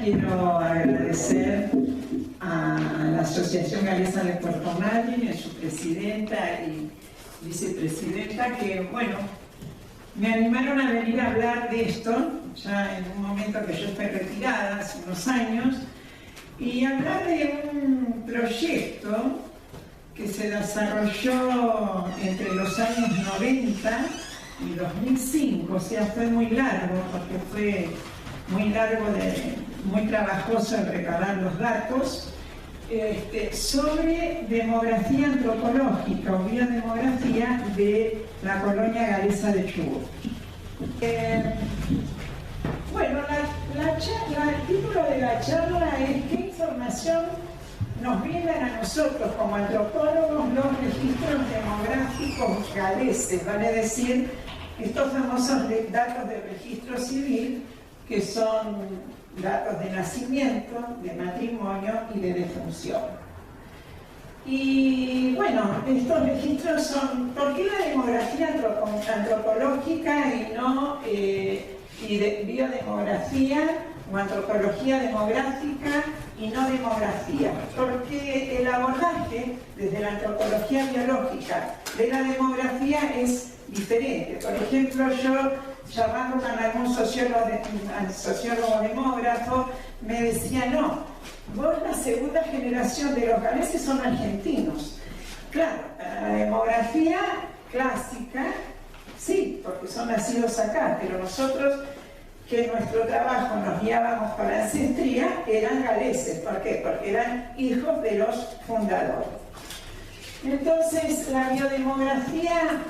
quiero agradecer a la Asociación Galesa de Puerto Madryn, a su presidenta y vicepresidenta, que, bueno, me animaron a venir a hablar de esto, ya en un momento que yo estoy retirada, hace unos años, y hablar de un proyecto que se desarrolló entre los años 90 y 2005, o sea, fue muy largo, porque fue muy largo, muy trabajoso el recabar los datos, sobre demografía antropológica o biodemografía de la colonia galesa de Chubut. Bueno, el título de la charla es ¿qué información nos brindan a nosotros como antropólogos los registros demográficos galeses? Vale decir, estos famosos datos del registro civil, que son datos de nacimiento, de matrimonio y de defunción. Y bueno, estos registros son, ¿por qué la demografía antropológica y no y de biodemografía o antropología demográfica y no demografía? Porque el abordaje desde la antropología biológica de la demografía es diferente. Por ejemplo, yo llamando a algún sociólogo demógrafo, me decía, no, vos la segunda generación de los galeses son argentinos. Claro, para la demografía clásica, sí, porque son nacidos acá, pero nosotros, que en nuestro trabajo nos guiábamos por la ancestría, eran galeses. ¿Por qué? Porque eran hijos de los fundadores. Entonces, la biodemografía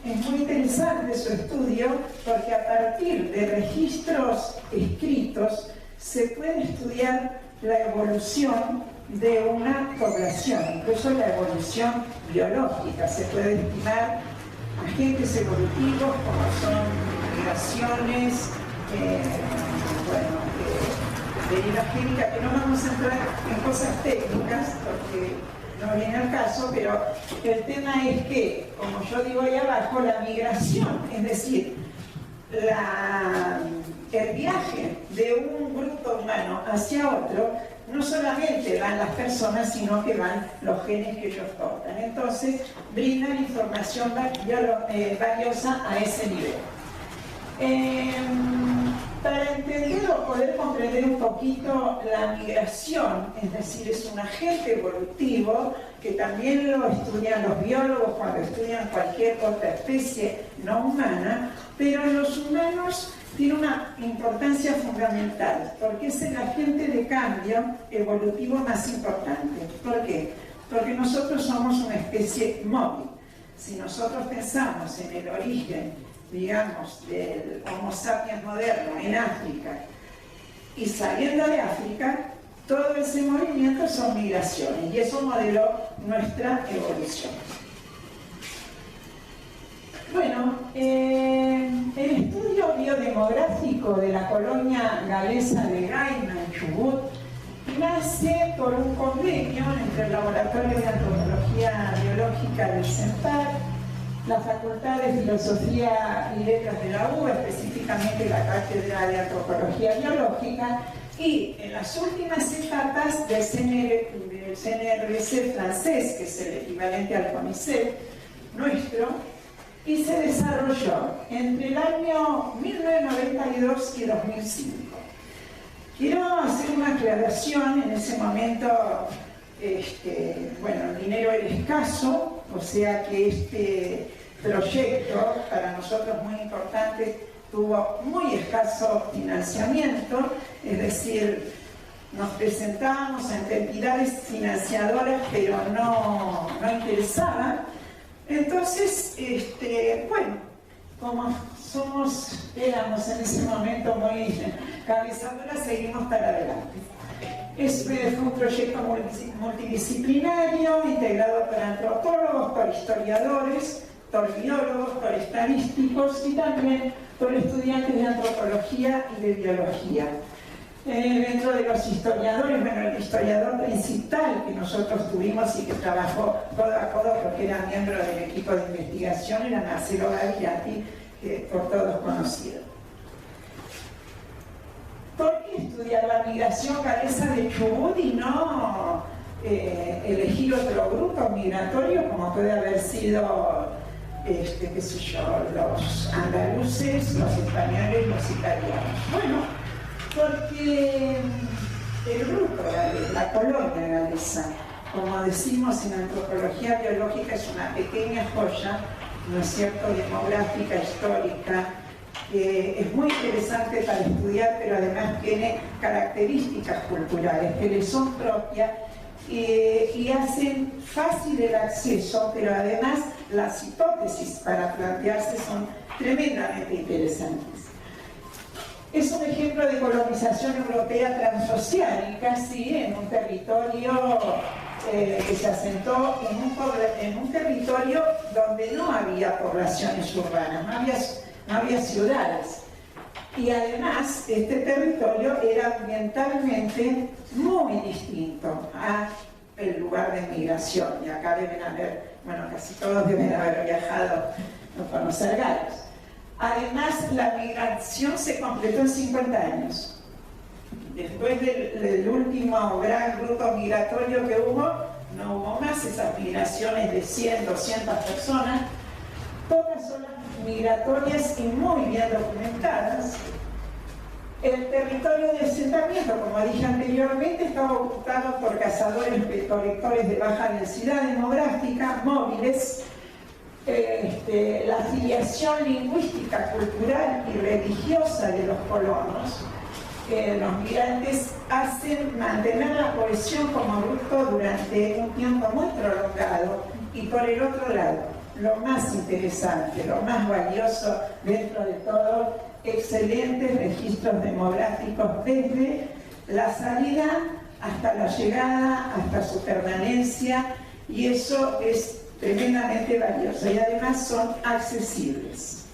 es muy interesante su estudio, porque a partir de registros escritos se puede estudiar la evolución de una población, incluso la evolución biológica. Se puede estimar agentes evolutivos como son migraciones, derivogénica, que no vamos a entrar en cosas técnicas porque no viene al caso, pero el tema es que, como yo digo ahí abajo, la migración, es decir, el viaje de un grupo humano hacia otro, no solamente van las personas, sino que van los genes que ellos portan. Entonces, brindan información valiosa a ese nivel. Para entender o poder comprender un poquito la migración, es decir, es un agente evolutivo que también lo estudian los biólogos cuando estudian cualquier otra especie no humana, pero en los humanos tiene una importancia fundamental, porque es el agente de cambio evolutivo más importante. ¿Por qué? Porque nosotros somos una especie móvil. Si nosotros pensamos en el origen, digamos, del Homo sapiens moderno en África y saliendo de África, todo ese movimiento son migraciones y eso modeló nuestra evolución. Bueno, el estudio biodemográfico de la colonia galesa de Gaima, en Chubut, nace por un convenio entre el Laboratorio de Antropología Biológica del CENPAR, la Facultad de Filosofía y Letras de la UBA, específicamente la Cátedra de Antropología Biológica, y en las últimas etapas del CNRS francés, que es el equivalente al CONICET nuestro, y se desarrolló entre el año 1992 y 2005. Quiero hacer una aclaración. En ese momento, bueno, el dinero era escaso, o sea que este proyecto, para nosotros muy importante, tuvo muy escaso financiamiento, es decir, nos presentábamos ante entidades financiadoras, pero no interesaban. Entonces, bueno, como éramos en ese momento muy cabezadoras, seguimos para adelante. Fue un proyecto multidisciplinario, integrado por antropólogos, por historiadores, por biólogos, por estadísticos y también por estudiantes de antropología y de biología. Dentro de los historiadores, bueno, el historiador principal que nosotros tuvimos y que trabajó codo a codo porque era miembro del equipo de investigación era Marcelo Gagliati, por todos conocido. ¿Por qué estudiar la migración galesa de Chubut y no elegir otro grupo migratorio como puede haber sido, qué sé yo, los andaluces, los españoles, los italianos? Bueno, porque el grupo galés, la colonia galesa, como decimos en antropología biológica, es una pequeña joya, ¿no es cierto?, demográfica, histórica, que es muy interesante para estudiar, pero además tiene características culturales que le son propias y hacen fácil el acceso, pero además las hipótesis para plantearse son tremendamente interesantes. Es un ejemplo de colonización europea transoceánica, casi en un territorio que se asentó en un territorio donde no había poblaciones urbanas, no había ciudades. Y además, este territorio era ambientalmente muy distinto al lugar de migración. Y acá deben haber, bueno, casi todos deben haber viajado a conocer Gales. Además, la migración se completó en 50 años. Después del último gran grupo migratorio que hubo, no hubo más esas migraciones de 100, 200 personas. Todas son las migratorias y muy bien documentadas. El territorio de asentamiento, como dije anteriormente, estaba ocupado por cazadores-recolectores de baja densidad demográfica, móviles. La afiliación lingüística, cultural y religiosa de los colonos, los migrantes, hacen mantener la cohesión como grupo durante un tiempo muy prolongado. Y por el otro lado, lo más interesante, lo más valioso dentro de todo, excelentes registros demográficos desde la salida hasta la llegada, hasta su permanencia, y eso es tremendamente valioso y además son accesibles.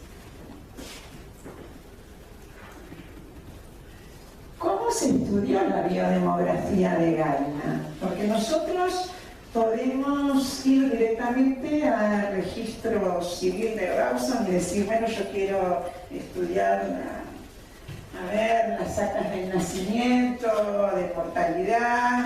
¿Cómo se estudió la biodemografía de Gaina? Porque nosotros podemos ir directamente al registro civil de Rawson y decir, bueno, yo quiero estudiar, a ver, las actas del nacimiento, de mortalidad,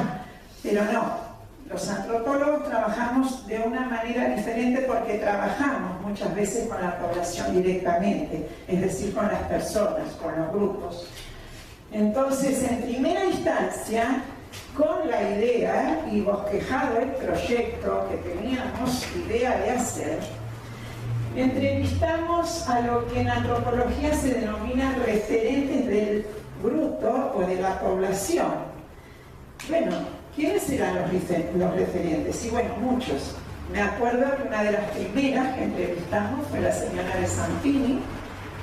pero no. Los antropólogos trabajamos de una manera diferente porque trabajamos muchas veces con la población directamente, es decir, con las personas, con los grupos. Entonces, en primera instancia, con la idea y bosquejado el proyecto que teníamos idea de hacer, entrevistamos a lo que en antropología se denomina referentes del grupo o de la población. Bueno, ¿quiénes eran los referentes? Y bueno, muchos. Me acuerdo que una de las primeras que entrevistamos fue la señora de Zampini,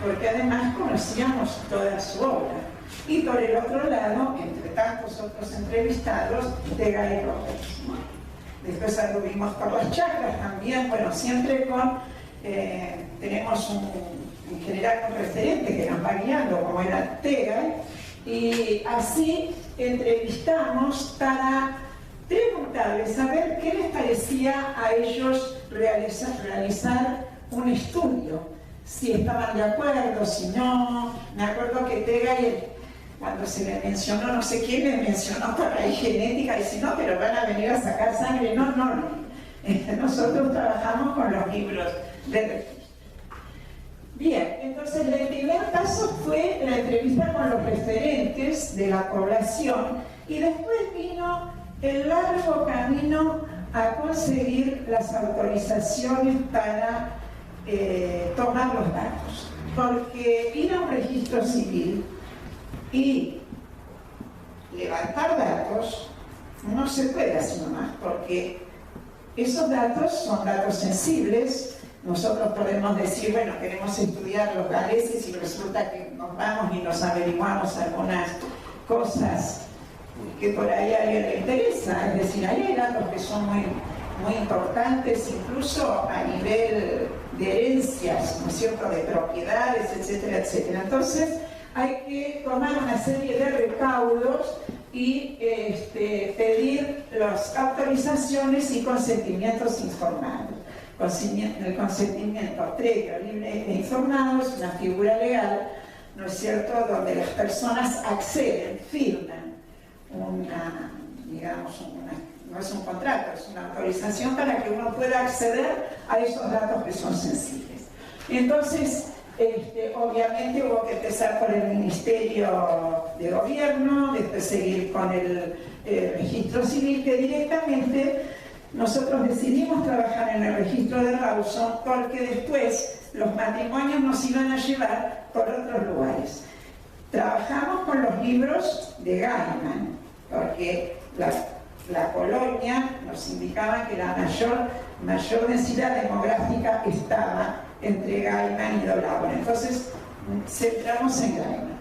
porque además conocíamos toda su obra. Y por el otro lado, entre tantos otros entrevistados, de Guy Roberts. Después anduvimos por las chacras también, bueno, siempre con, tenemos en general un referente que nos va guiando, como era Tegay, y así entrevistamos para preguntarles a ver qué les parecía a ellos realizar un estudio, si estaban de acuerdo, si no. Me acuerdo que Tegay, cuando se le mencionó, no sé quién le mencionó por ahí genética, y si no, pero van a venir a sacar sangre. No. Nosotros trabajamos con los libros de registro. Bien, entonces el primer paso fue la entrevista con los referentes de la población y después vino el largo camino a conseguir las autorizaciones para tomar los datos. Porque ir a un registro civil y levantar datos no se puede así nomás, porque esos datos son datos sensibles. Nosotros podemos decir, bueno, queremos estudiar los galeses y resulta que nos vamos y nos averiguamos algunas cosas que por ahí a alguien le interesa. Es decir, hay datos que son muy importantes, incluso a nivel de herencias, ¿no es cierto?, de propiedades, etcétera, etcétera. Entonces, hay que tomar una serie de recaudos y pedir las autorizaciones y consentimientos informados. El consentimiento previo, libre e informado es una figura legal ¿no es cierto?, donde las personas acceden, firman no es un contrato, es una autorización para que uno pueda acceder a esos datos que son sensibles. Entonces, obviamente hubo que empezar por el Ministerio de Gobierno, después seguir con el registro civil, que directamente nosotros decidimos trabajar en el registro de Rawson porque después los matrimonios nos iban a llevar por otros lugares. Trabajamos con los libros de Gaiman, porque la colonia nos indicaba que la mayor densidad demográfica estaba entre Gaiman y Dolabón. Entonces, centramos en Gaiman.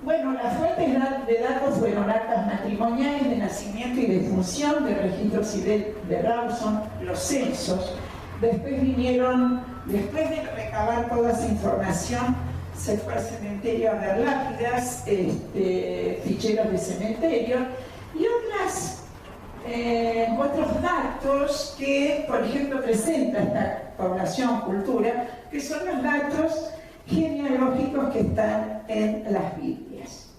Bueno, las fuentes de datos fueron actas matrimoniales de nacimiento y defunción del registro civil de Rawson, los censos. Después de recabar toda esa información, se fue al cementerio a ver lápidas, ficheros de cementerio y otros datos que, por ejemplo, presenta esta población cultura, que son los datos genealógicos que están en las Biblias.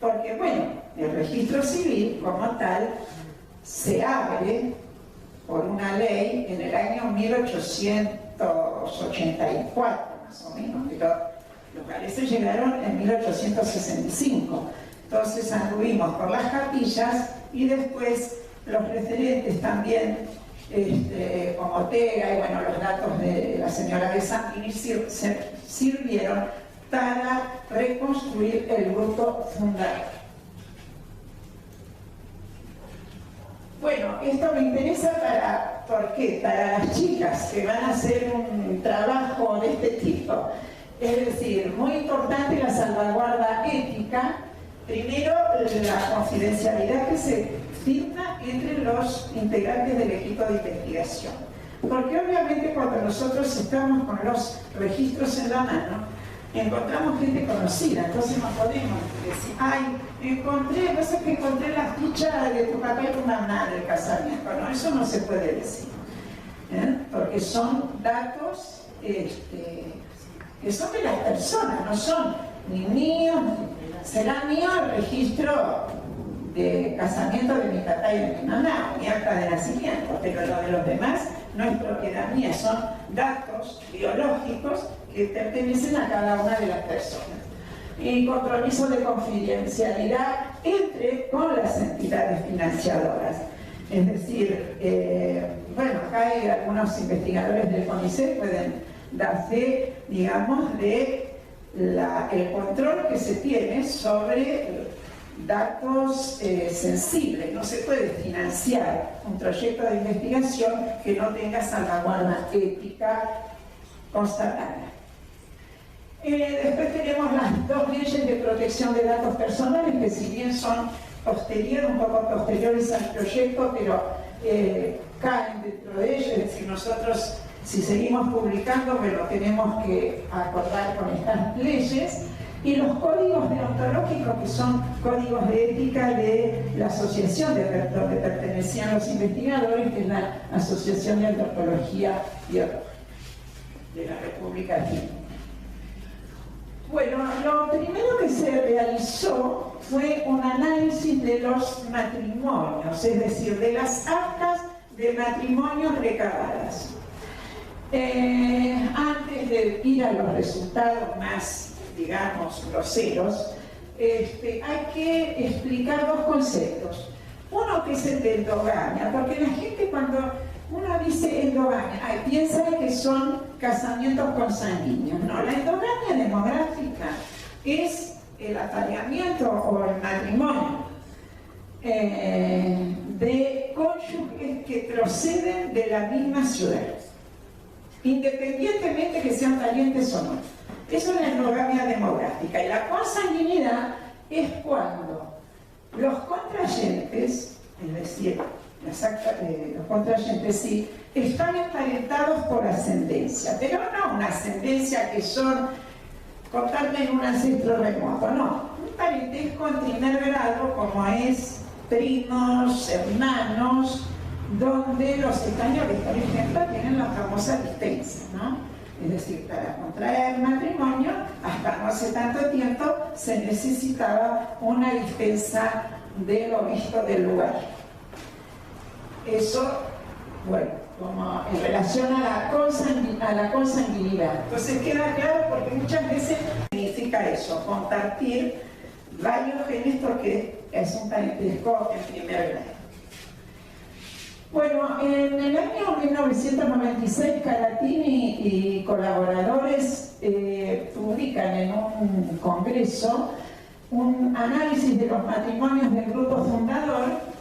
Porque, bueno, el registro civil como tal se abre por una ley en el año 1884, más o menos, pero los galeses llegaron en 1865. Entonces anduvimos por las capillas y después los referentes también, como Ortega y bueno, los datos de la señora de Santini sirvieron para reconstruir el grupo fundador. Bueno, esto me interesa ¿por qué? Para las chicas que van a hacer un trabajo de este tipo. Es decir, muy importante la salvaguarda ética. Primero, la confidencialidad que se firma entre los integrantes del equipo de investigación. Porque obviamente cuando nosotros estamos con los registros en la mano, encontramos gente conocida, entonces no podemos decir, ay, encontré la ficha de tu papá y tu mamá del casamiento. No, eso no se puede decir, porque son datos que son de las personas, no son ni míos, será mío el registro de casamiento de mi papá y de mi mamá, mi acta de nacimiento, pero lo de los demás no es propiedad mía, son datos biológicos que pertenecen a cada una de las personas. Y compromiso de confidencialidad con las entidades financiadoras. Es decir, bueno, acá hay algunos investigadores del CONICET pueden dar fe, digamos, de el control que se tiene sobre datos sensibles. No se puede financiar un proyecto de investigación que no tenga salvaguarda ética constatada. Después tenemos las dos leyes de protección de datos personales, que si bien son un poco posteriores al proyecto, pero caen dentro de ellos. Es decir, nosotros, si seguimos publicando, bueno, tenemos que acordar con estas leyes. Y los códigos deontológicos, que son códigos de ética de la asociación donde pertenecían los investigadores, que es la Asociación de Antropología Biológica de la República Argentina. Bueno, lo primero que se realizó fue un análisis de los matrimonios, es decir, de las actas de matrimonios recabadas. Antes de ir a los resultados más, digamos, groseros, hay que explicar dos conceptos. Uno, que es el de endogamia, porque la gente cuando uno dice endogamia, piensa que son casamientos consanguíneos. No, la endogamia demográfica es el apareamiento o el matrimonio de cónyuges que proceden de la misma ciudad, independientemente que sean parientes o no. Eso es la endogamia demográfica. Y la consanguinidad es cuando los contrayentes, es decir, los contrayentes sí, están emparentados por ascendencia, pero no una ascendencia que son contarme en un ancestro remoto, no, un parentesco en primer grado, como es primos, hermanos, donde los españoles, por ejemplo, tienen la famosa dispensa, ¿no? Es decir, para contraer matrimonio, hasta no hace tanto tiempo, se necesitaba una dispensa del obispo del lugar. Eso, bueno, como en relación a la consanguinidad. Entonces queda claro porque muchas veces significa eso, compartir varios genes porque es un parentesco en primer grado. Bueno, en el año 1996 Calatini y colaboradores publican en un congreso un análisis de los matrimonios del grupo fundador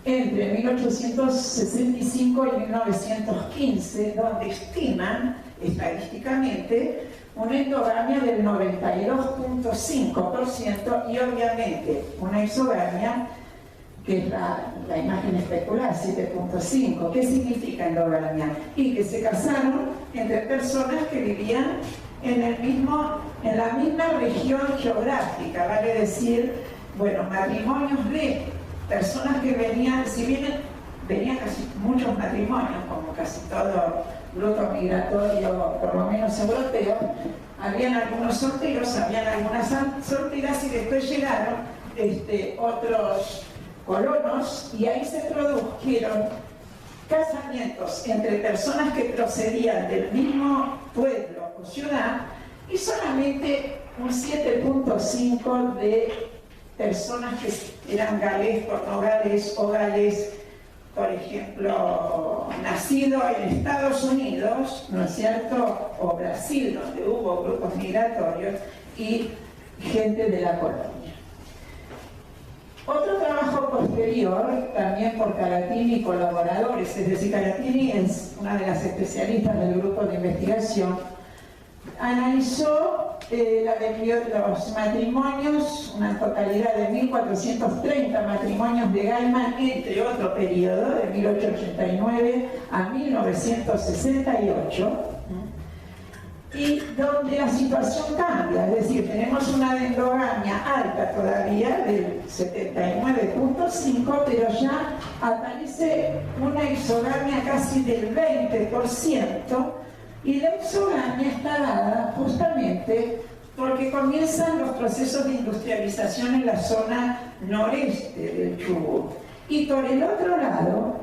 entre 1865 y 1915, donde estiman estadísticamente una endogamia del 92.5% y obviamente una exogamia, que es la imagen especular, 7.5%. ¿Qué significa endogamia? Y que se casaron entre personas que vivían en la misma región geográfica, vale decir, bueno, matrimonios de personas que venían, si bien venían casi muchos matrimonios, como casi todo grupo migratorio, por lo menos europeo, habían algunos solteros, habían algunas solteras y después llegaron otros colonos y ahí se produjeron casamientos entre personas que procedían del mismo pueblo o ciudad y solamente un 7.5% de personas que eran galés, portugales o galés, por ejemplo, nacido en Estados Unidos, ¿no es cierto?, o Brasil, donde hubo grupos migratorios, y gente de la colonia. Otro trabajo posterior, también por Calatini y colaboradores, es decir, Calatini es una de las especialistas del grupo de investigación, analizó los matrimonios, una totalidad de 1.430 matrimonios de Gaiman entre otro periodo, de 1889 a 1968, y donde la situación cambia, es decir, tenemos una endogamia alta todavía del 79.5%, pero ya aparece una exogamia casi del 20%, y la exogamia está dada justamente porque comienzan los procesos de industrialización en la zona noreste del Chubut. Y por el otro lado,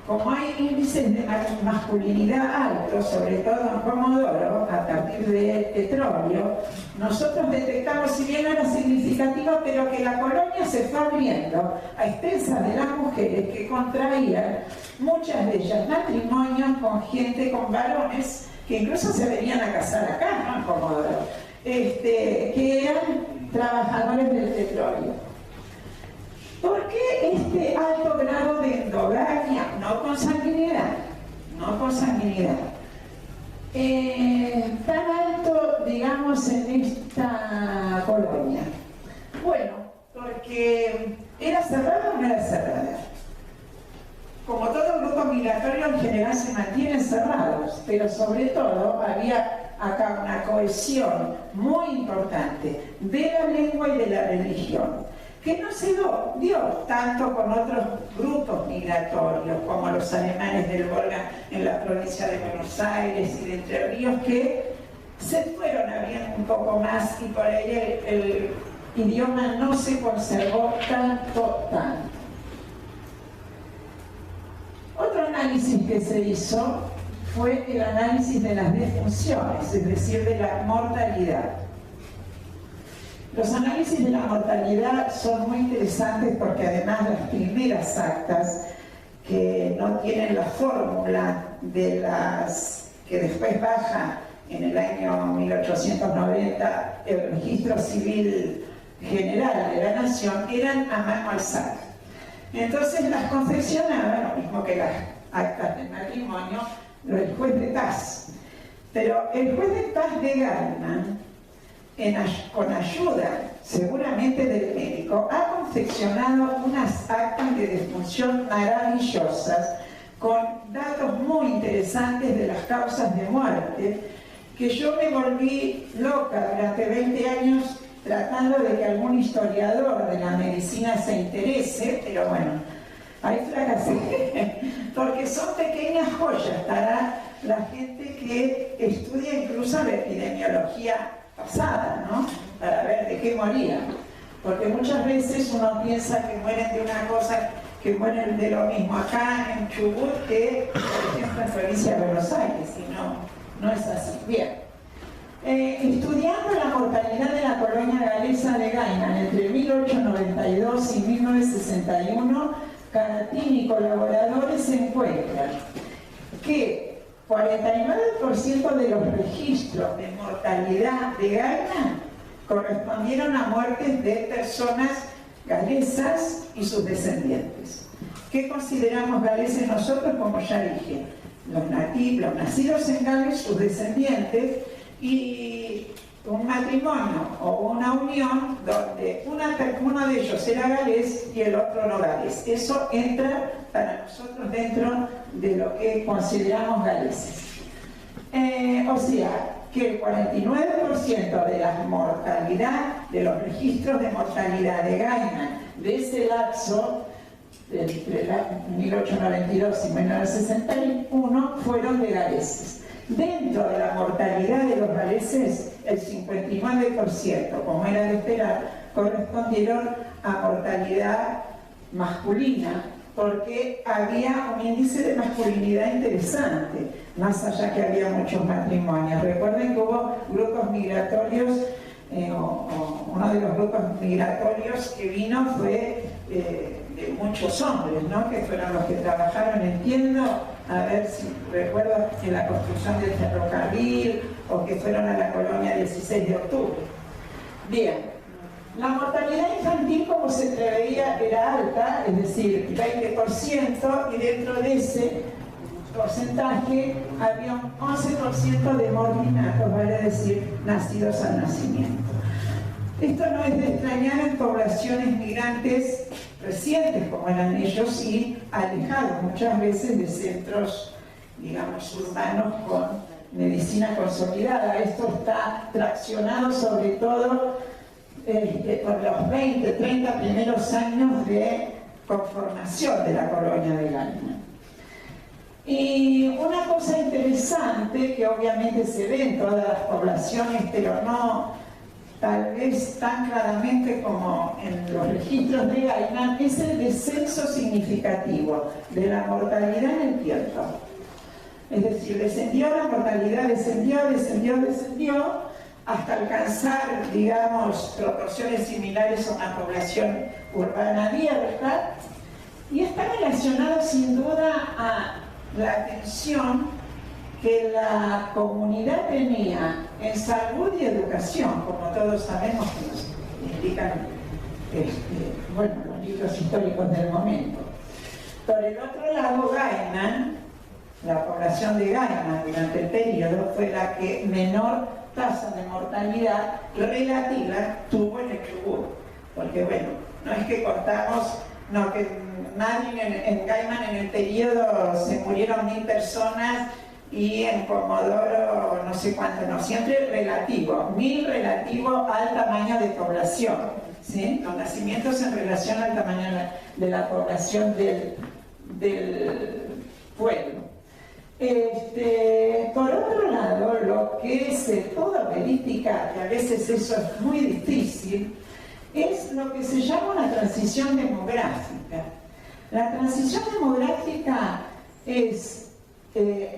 como hay índices de masculinidad altos, sobre todo en Comodoro, a partir del petróleo, nosotros detectamos, si bien no era significativo, pero que la colonia se fue abriendo a expensas de las mujeres que contraían, muchas de ellas, matrimonios con gente, con varones, que incluso se venían a casar acá, ¿no?, en Comodoro, que eran trabajadores del petróleo. ¿Por qué este alto grado de endogamia? No consanguinidad, tan alto, digamos, en esta colonia. Bueno, porque ¿era cerrada o no era cerrada? Como todo grupo migratorio en general se mantienen cerrados, pero sobre todo había acá una cohesión muy importante de la lengua y de la religión, que no se dio tanto con otros grupos migratorios, como los alemanes del Volga en la provincia de Buenos Aires y de Entre Ríos, que se fueron abriendo un poco más y por ahí el idioma no se conservó tanto. Otro análisis que se hizo fue el análisis de las defunciones, es decir, de la mortalidad. Los análisis de la mortalidad son muy interesantes porque además las primeras actas, que no tienen la fórmula de las que después baja en el año 1890 el registro civil general de la nación, eran a mano alzada. Entonces las confeccionaban, lo mismo que las actas de matrimonio, el juez de paz. Pero el juez de paz de Gaiman, con ayuda seguramente del médico, ha confeccionado unas actas de defunción maravillosas con datos muy interesantes de las causas de muerte, que yo me volví loca durante 20 años tratando de que algún historiador de la medicina se interese, pero bueno, ahí fracasé, porque son pequeñas joyas para la gente que estudia incluso la epidemiología pasada, ¿no? Para ver de qué morían. Porque muchas veces uno piensa que mueren de una cosa, que mueren de lo mismo acá en Chubut que, por ejemplo, en provincia de Buenos Aires, y no es así. Bien. Estudiando la mortalidad de la colonia galesa de Gaiman entre 1892 y 1961, Caratini y colaboradores encuentran que 49% de los registros de mortalidad de Gaiman correspondieron a muertes de personas galesas y sus descendientes. ¿Qué consideramos galeses nosotros? Como ya dije, los nacidos en Gales, sus descendientes, y un matrimonio o una unión donde uno de ellos era galés y el otro no galés. Eso entra para nosotros dentro de lo que consideramos galeses. O sea, que el 49% de la mortalidad, de los registros de mortalidad de Gaiman de ese lapso, entre 1892 y 1961, fueron de galeses. Dentro de la mortalidad de los galeses, el 59%, como era de esperar, correspondieron a mortalidad masculina, porque había un índice de masculinidad interesante, más allá que había muchos matrimonios. Recuerden que hubo grupos migratorios, uno de los grupos migratorios que vino fue de muchos hombres, ¿no? Que fueron los que trabajaron, entiendo, a ver si recuerdo, en la construcción del ferrocarril, o que fueron a la colonia 16 de octubre. Bien, la mortalidad infantil, como se preveía, era alta, es decir, 20%, y dentro de ese porcentaje había un 11% de morminatos, vale decir, nacidos al nacimiento. Esto no es de extrañar en poblaciones migrantes recientes, como eran ellos, y alejados muchas veces de centros, digamos, urbanos con medicina consolidada. Esto está traccionado sobre todo por los 20, 30 primeros años de conformación de la colonia de Gaiman. Y una cosa interesante, que obviamente se ve en todas las poblaciones, pero no tal vez tan claramente como en los registros de Gaiman, es el descenso significativo de la mortalidad en el tiempo. Es decir, descendió la mortalidad, descendió, hasta alcanzar, digamos, proporciones similares a una población urbana abierta, y está relacionado sin duda a la atención que la comunidad tenía en salud y educación, como todos sabemos que nos indican bueno, los libros históricos del momento. Por el otro lado, Gaiman, la población de Gaiman durante el periodo fue la que menor tasa de mortalidad relativa tuvo en el Chubut, porque bueno, no es que cortamos, no, que nadie en Gaiman en el periodo se murieron 1000 personas y en Comodoro no sé cuánto, no, siempre relativo, 1000 relativo al tamaño de población, ¿sí? Los nacimientos en relación al tamaño de la población del pueblo. Por otro lado, lo que se pudo verificar, que a veces eso es muy difícil, es lo que se llama una transición demográfica. La transición demográfica es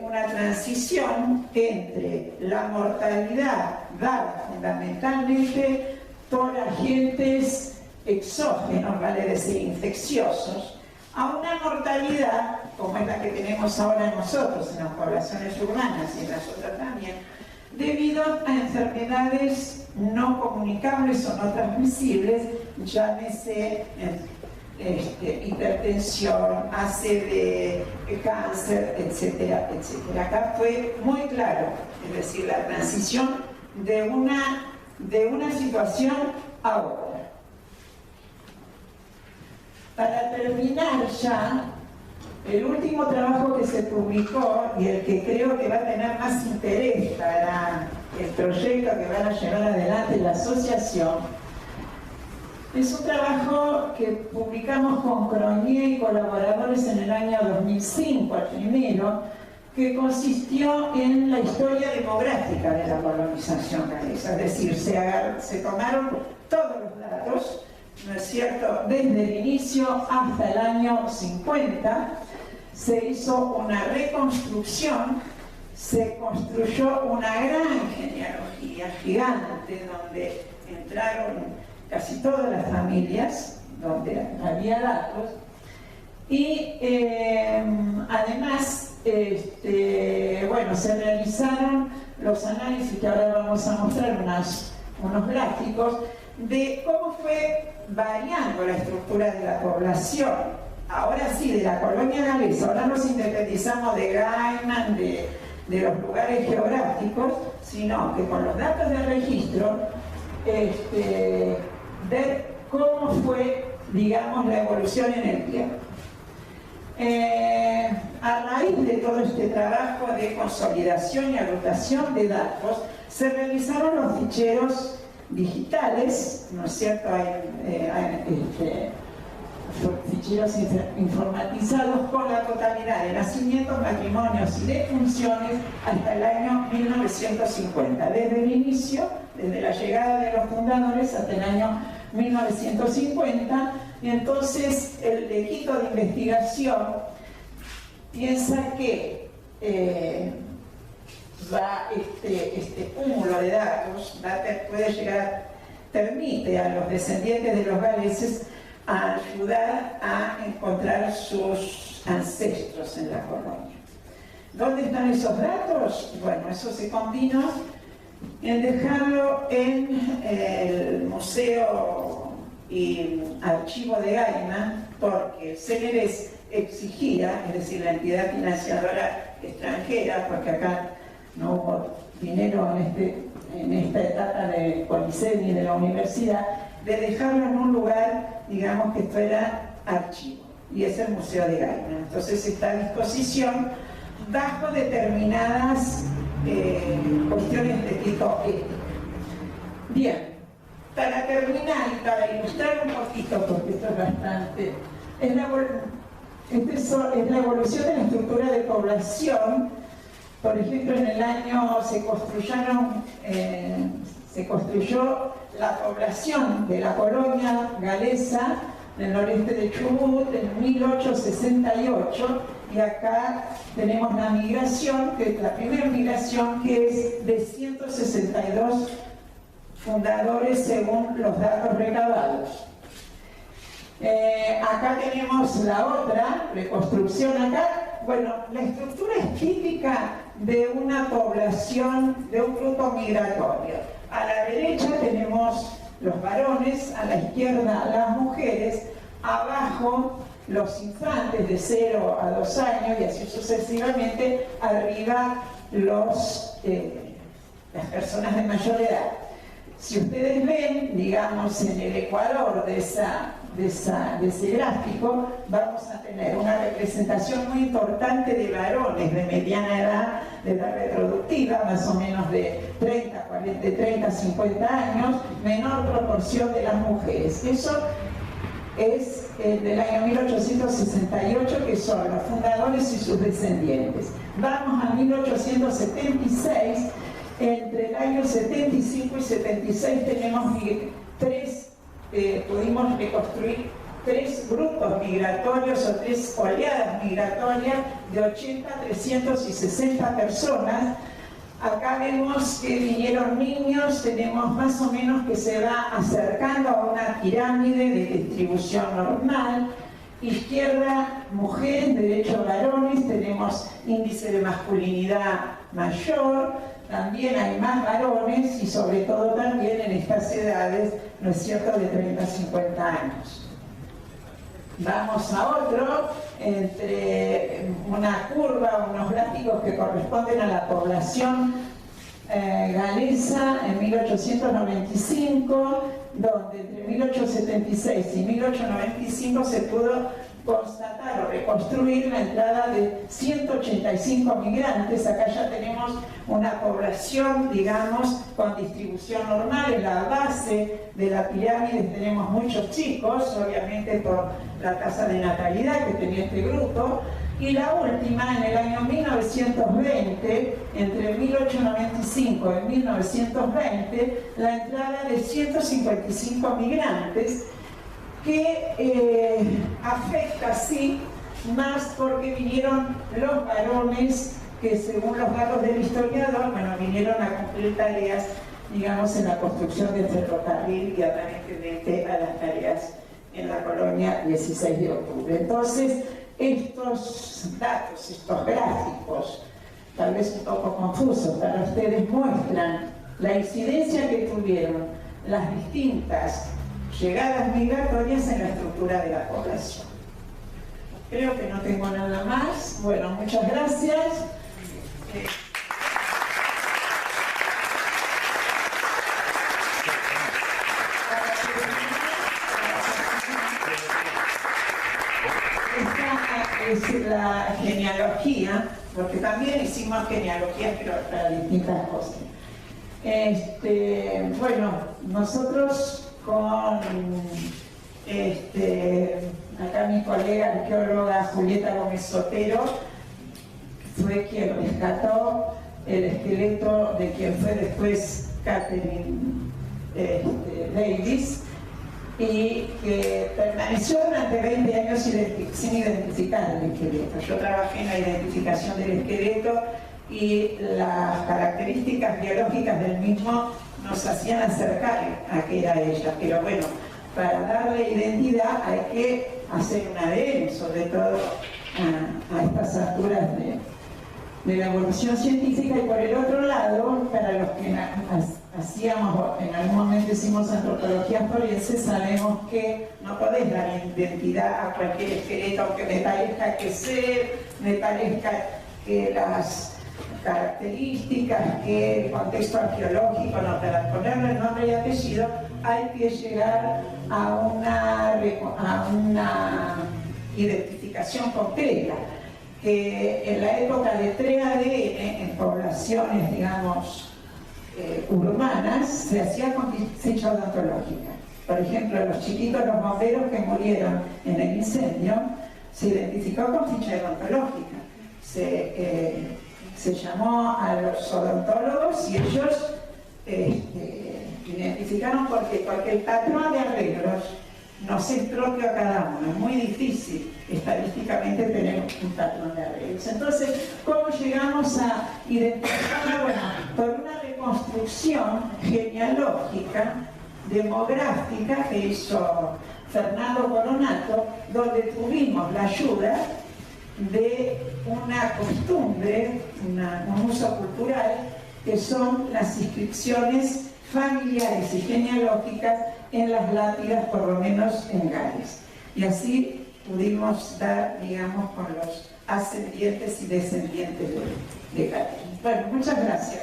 una transición entre la mortalidad dada fundamentalmente por agentes exógenos, vale decir, infecciosos, a una mortalidad como es la que tenemos ahora nosotros en las poblaciones urbanas y en las otras también, debido a enfermedades no comunicables o no transmisibles, llámese hipertensión, ACV, cáncer, etcétera, etcétera. Acá fue muy claro, es decir, la transición de una situación a otra. Para terminar ya, el último trabajo que se publicó y el que creo que va a tener más interés para el proyecto que van a llevar adelante la asociación, es un trabajo que publicamos con Cronier y colaboradores en el año 2005, el primero, que consistió en la historia demográfica de la colonización galesa, es decir, se tomaron todos los datos, ¿no es cierto?, desde el inicio hasta el año 50, se hizo una reconstrucción, se construyó una gran genealogía gigante donde entraron casi todas las familias, donde había datos, y además bueno, se realizaron los análisis que ahora vamos a mostrar, unos gráficos de cómo fue variando la estructura de la población. Ahora sí, de la colonia galesa, ahora nos independizamos de Gaiman, de los lugares geográficos, sino que con los datos de registro, ver cómo fue, digamos, la evolución en el tiempo. A raíz de todo este trabajo de consolidación y agrupación de datos, se realizaron los ficheros digitales, ¿no es cierto? Hay ficheros informatizados con la totalidad de nacimientos, matrimonios y defunciones hasta el año 1950, desde el inicio, desde la llegada de los fundadores hasta el año 1950, y entonces el equipo de investigación piensa que este cúmulo de datos permite a los descendientes de los galeses a ayudar a encontrar sus ancestros en la colonia. ¿Dónde están esos datos? Bueno, eso se combina en dejarlo en el Museo y Archivo de Gaiman, porque el CNRES exigía, es decir, la entidad financiadora extranjera, porque acá no hubo dinero en esta etapa de CONICET ni de la universidad, de dejarlo en un lugar, digamos, que fuera archivo, y es el Museo de Gaiman. Entonces está a disposición bajo determinadas cuestiones de tipo ético. Bien, para terminar y para ilustrar un poquito, porque esto es bastante, es la evolución de la estructura de población. Por ejemplo, en el año se construyó la población de la colonia galesa del noreste de Chubut en 1868, y acá tenemos la migración, que es la primera migración, que es de 162 fundadores según los datos recabados. Acá tenemos la otra reconstrucción. Acá, bueno, la estructura es típica de una población, de un grupo migratorio. A la derecha tenemos los varones, a la izquierda las mujeres, abajo los infantes de 0 a 2 años y así sucesivamente, arriba las personas de mayor edad. Si ustedes ven, digamos, en el ecuador de ese gráfico, vamos a tener una representación muy importante de varones de mediana edad, de edad reproductiva, más o menos de 30, 50 años, menor proporción de las mujeres. Eso es del año 1868, que son los fundadores y sus descendientes. Vamos a 1876. Entre el año 75 y 76 tenemos pudimos reconstruir 3 grupos migratorios o 3 oleadas migratorias de 80, 300 y 60 personas. Acá vemos que vinieron niños, tenemos más o menos que se va acercando a una pirámide de distribución normal. Izquierda, mujeres, derecho, varones, tenemos índice de masculinidad mayor, también hay más varones y sobre todo también en estas edades, ¿no es cierto?, de 30 a 50 años. Vamos a otro, entre una curva, unos gráficos que corresponden a la población galesa en 1895, donde entre 1876 y 1895 se pudo constatar o reconstruir la entrada de 185 migrantes. Acá ya tenemos una población, digamos, con distribución normal. En la base de la pirámide tenemos muchos chicos, obviamente por la tasa de natalidad que tenía este grupo. Y la última, en el año 1920, entre 1895 y 1920, la entrada de 155 migrantes, que afecta, sí, más porque vinieron los varones que, según los datos del historiador, bueno, vinieron a cumplir tareas, digamos, en la construcción del ferrocarril y aparentemente a las tareas en la colonia 16 de octubre. Entonces, estos datos, estos gráficos, tal vez un poco confusos para ustedes, muestran la incidencia que tuvieron las distintas llegadas migratorias en la estructura de la población. Creo que no tengo nada más. Bueno, muchas gracias. Esta es la genealogía, porque también hicimos genealogías, pero para distintas cosas. Bueno, nosotros con acá mi colega arqueóloga Julieta Gómez Sotero fue quien rescató el esqueleto de quien fue después Catherine Davis, y que permaneció durante 20 años sin identificar el esqueleto. Yo trabajé en la identificación del esqueleto y las características biológicas del mismo nos hacían acercar a que era ella, pero bueno, para darle identidad hay que hacer un ADN, sobre todo a estas alturas de la evolución científica. Y por el otro lado, para los que hacíamos, en algún momento hicimos antropología forense, sabemos que no podés dar identidad a cualquier esqueleto, aunque me parezca me parezca que las características, que el contexto arqueológico, no, para ponerle el nombre y apellido, hay que llegar a una identificación concreta, que en la época de pre-ADN, en poblaciones, digamos, urbanas, se hacía con ficha odontológica. Por ejemplo, los chiquitos, los bomberos que murieron en el incendio, se identificó con ficha odontológica. Se llamó a los odontólogos y ellos identificaron porque el patrón de arreglos nos es propio a cada uno. Es muy difícil estadísticamente tener un patrón de arreglos. Entonces, ¿cómo llegamos a identificarlo? Bueno, por una reconstrucción genealógica, demográfica, que hizo Fernando Coronato, donde tuvimos la ayuda de una costumbre, un uso cultural, que son las inscripciones familiares y genealógicas en las lápidas, por lo menos en Gales. Y así pudimos dar, digamos, con los ascendientes y descendientes de Catherine. Bueno, muchas gracias.